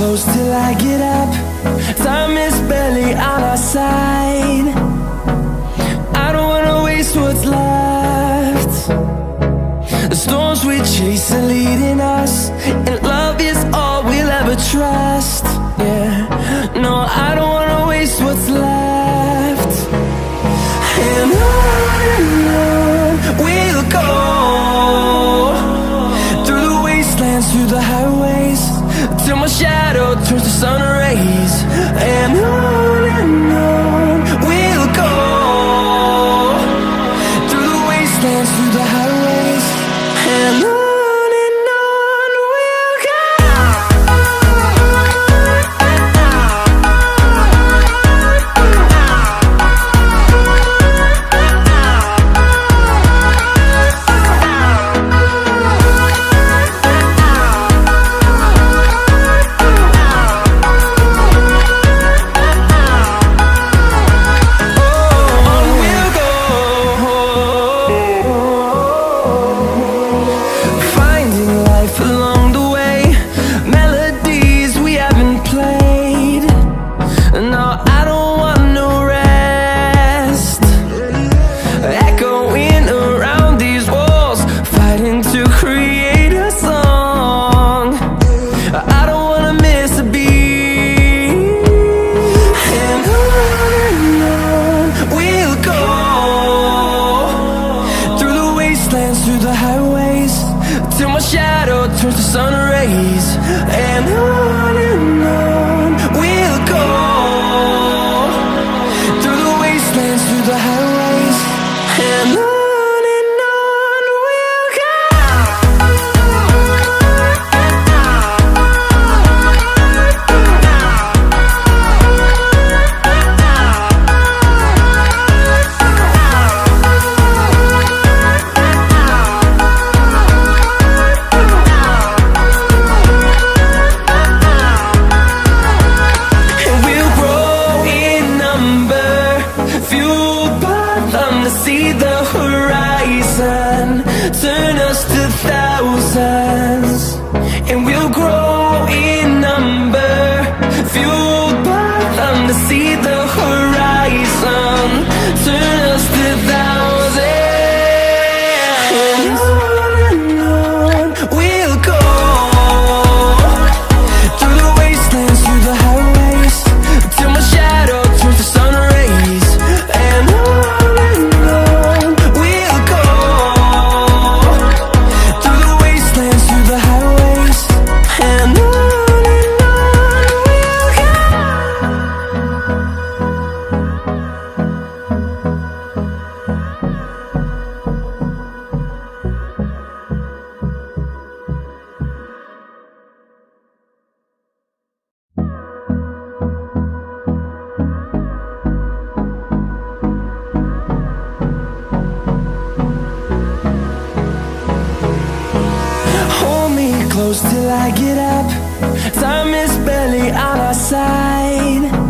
close till I get up. Time is barely on our side. I don't wanna waste what's left. The storms we chase are leading us, and love is all we'll ever trust. Yeah, no, I don't wanna waste what's left. And on we'll go, through the wastelands, through the highways, till my shadow turns to sun rays. And on we'll go, through the wastelands, through the highways, and on we'll go. Through the highways, till my shadow turns to sun rays. And on we'll go, through the wastelands, through the highways, and on we'll go. See the horizon turn us to thousands, and we'll grow in number, fueled by them. To see the horizon turn us to thousands, and on we'll go, through the wastelands, through the highways, till my shadow turns to sun rays. And close till I get up. Time is barely on our side.